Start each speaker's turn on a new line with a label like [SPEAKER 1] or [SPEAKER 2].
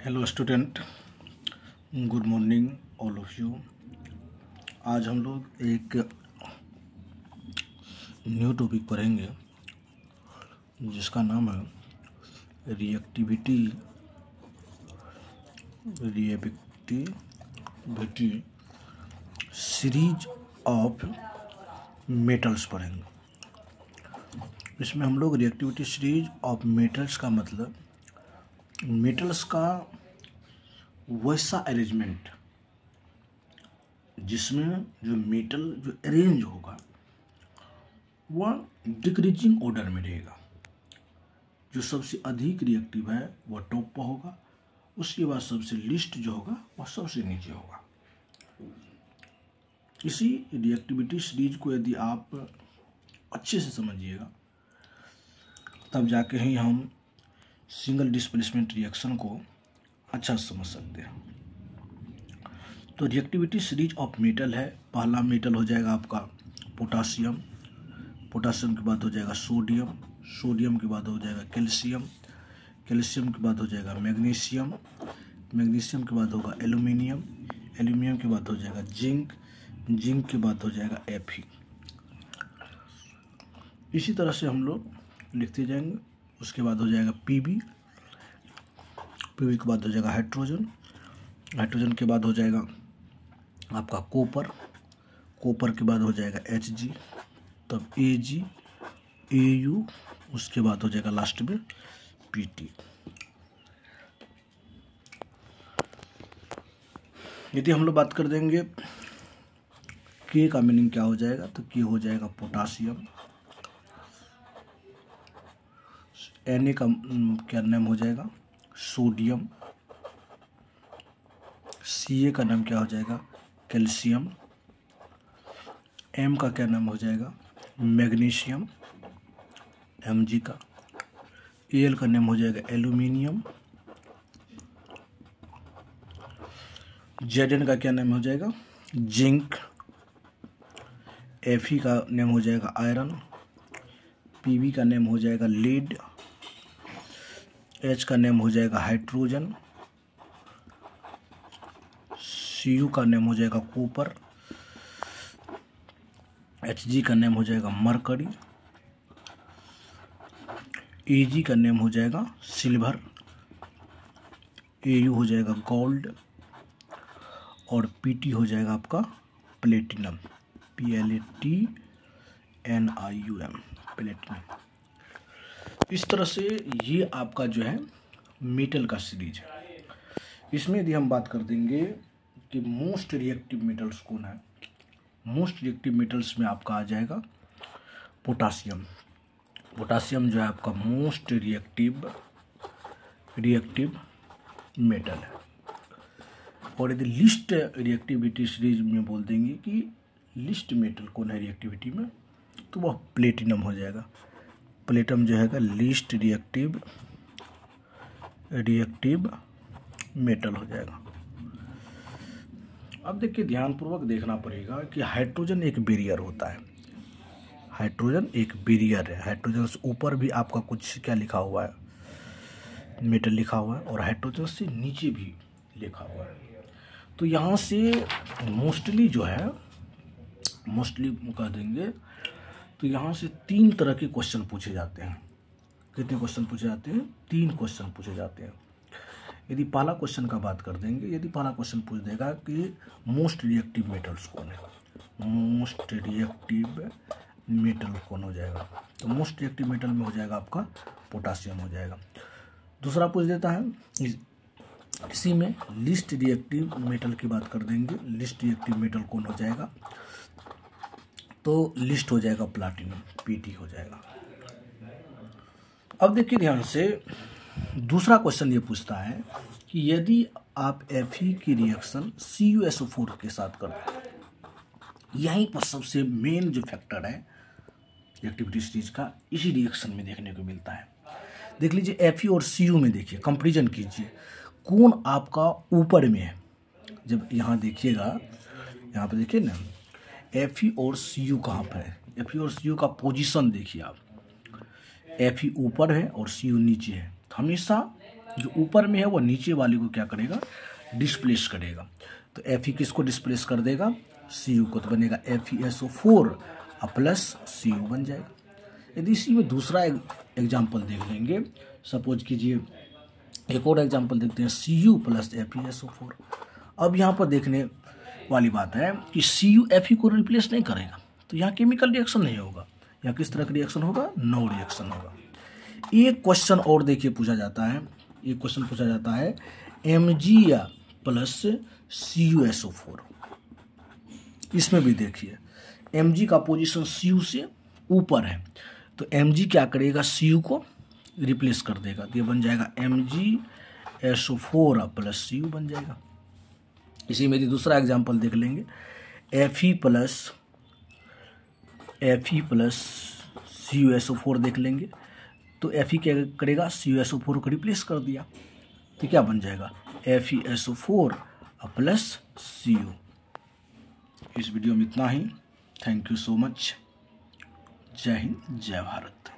[SPEAKER 1] Hello student, good morning all of you. आज हम लोग एक न्यू टॉपिक पढ़ेंगे जिसका नाम है रिएक्टिविटी सीरीज ऑफ मेटल्स पढ़ेंगे। इसमें हम लोग रिएक्टिविटी सीरीज ऑफ मेटल्स का मतलब मेटल्स का वैसा अरेंजमेंट जिसमें जो मेटल जो अरेंज होगा वह डिक्रीजिंग ऑर्डर में रहेगा। जो सबसे अधिक रिएक्टिव है वह टॉप पर होगा, उसके बाद सबसे लिस्ट जो होगा वह सबसे नीचे होगा। इसी रिएक्टिविटी सीरीज को यदि आप अच्छे से समझिएगा तब जाके ही हम सिंगल डिस्प्लेसमेंट रिएक्शन को अच्छा समझ सकते हैं। तो रिएक्टिविटी सीरीज ऑफ मेटल है। पहला मेटल हो जाएगा आपका पोटासियम, पोटासियम के बाद हो जाएगा सोडियम, सोडियम के बाद हो जाएगा कैल्शियम, कैल्शियम के बाद हो जाएगा मैग्नीशियम, मैग्नीशियम के बाद होगा एल्यूमिनियम, एल्यूमिनियम के बाद हो जाएगा जिंक, जिंक के बाद हो जाएगा Fe। इसी तरह से हम लोग लिखते जाएंगे। उसके बाद हो जाएगा Pb, Pb के बाद हो जाएगा हाइड्रोजन, हाइड्रोजन के बाद हो जाएगा आपका कॉपर, कॉपर के बाद हो जाएगा Hg, तब Ag, Au, उसके बाद हो जाएगा लास्ट में Pt। यदि हम लोग बात कर देंगे K का मीनिंग क्या हो जाएगा, तो K हो जाएगा पोटासियम, Na का क्या नाम हो जाएगा सोडियम, Ca का नाम क्या हो जाएगा कैल्शियम, M का क्या नाम हो जाएगा मैग्नीशियम, Mg का, Al का नाम हो जाएगा एल्यूमिनियम, Zn का क्या नाम हो जाएगा जिंक, Fe का नेम हो जाएगा आयरन, Pb का नेम हो जाएगा लीड, H का नेम हो जाएगा हाइड्रोजन, Cu का नेम हो जाएगा कॉपर, Hg का नेम हो जाएगा मरकरी, Ag का नेम हो जाएगा सिल्वर, Au हो जाएगा गोल्ड और Pt हो जाएगा आपका प्लेटिनम, Platinum, प्लेटिनम। इस तरह से ये आपका जो है मेटल का सीरीज है। इसमें यदि हम बात कर देंगे कि मोस्ट रिएक्टिव मेटल्स कौन है, मोस्ट रिएक्टिव मेटल्स में आपका आ जाएगा पोटासियम। पोटासियम जो है आपका मोस्ट रिएक्टिव मेटल है। और यदि लिस्ट रिएक्टिविटी सीरीज में बोल देंगे कि लिस्ट मेटल कौन है रिएक्टिविटी में, तो वह प्लेटिनम हो जाएगा। प्लेटिनम जो है लिस्ट रिएक्टिव मेटल हो जाएगा। अब देखिए, ध्यानपूर्वक देखना पड़ेगा कि हाइड्रोजन एक बैरियर होता है, हाइड्रोजन एक बैरियर है। हाइड्रोजन से ऊपर भी आपका कुछ क्या लिखा हुआ है, मेटल लिखा हुआ है, और हाइड्रोजन से नीचे भी लिखा हुआ है। तो यहाँ से मोस्टली जो है, मोस्टली कह देंगे तो यहाँ से 3 तरह के क्वेश्चन पूछे जाते हैं। कितने क्वेश्चन पूछे जाते हैं? 3 क्वेश्चन पूछे जाते हैं। यदि पहला क्वेश्चन का बात कर देंगे, यदि पहला क्वेश्चन पूछ देगा कि मोस्ट रिएक्टिव मेटल्स कौन है, मोस्ट रिएक्टिव मेटल कौन हो जाएगा, तो मोस्ट रिएक्टिव मेटल में हो जाएगा आपका पोटासियम हो जाएगा। दूसरा पूछ देता है, इसी में लिस्ट रिएक्टिव मेटल की बात कर देंगे, लिस्ट रिएक्टिव मेटल कौन हो जाएगा, तो लिस्ट हो जाएगा प्लैटिनम, Pt हो जाएगा। अब देखिए ध्यान से, दूसरा क्वेश्चन ये पूछता है कि यदि आप Fe की रिएक्शन CuSO4 के साथ कर दें, यहीं पर सबसे मेन जो फैक्टर है रिएक्टिविटी सीरीज का, इसी रिएक्शन में देखने को मिलता है। देख लीजिए Fe और Cu में देखिए, कंपैरिजन कीजिए कौन आपका ऊपर में है। जब यहाँ देखिएगा, यहाँ पे देखिए ना Fe और Cu कहाँ पर है, Fe और Cu का पोजीशन देखिए आप, Fe ऊपर है और Cu नीचे है। हमेशा जो ऊपर में है वो नीचे वाली को क्या करेगा, डिस्प्लेस करेगा। तो Fe किसको डिस्प्लेस कर देगा, Cu को, तो बनेगा FeSO4 प्लस Cu बन जाएगा। यदि इसी में दूसरा एग्जाम्पल देख लेंगे, सपोज कीजिए एक और एग्जाम्पल देखते हैं, Cu प्लस FeSO4। अब यहाँ पर देखने वाली बात है कि Cu Fe को रिप्लेस नहीं करेगा, तो यहाँ केमिकल रिएक्शन नहीं होगा। यहाँ किस तरह का रिएक्शन होगा, नो रिएक्शन होगा। एक क्वेश्चन और देखिए पूछा जाता है, एक क्वेश्चन पूछा जाता है Mg प्लस CuSO4। इसमें भी देखिए Mg का पोजीशन Cu से ऊपर है, तो Mg क्या करेगा, Cu को रिप्लेस कर देगा, तो ये बन जाएगा MgSO4 प्लस Cu बन जाएगा। इसी में दूसरा एग्जाम्पल देख लेंगे, Fe प्लस CuSO4 देख लेंगे, तो Fe क्या करेगा, CuSO4 को रिप्लेस कर दिया, तो क्या बन जाएगा, FeSO4 प्लस Cu। इस वीडियो में इतना ही। Thank you so much. जय हिंद, जय भारत।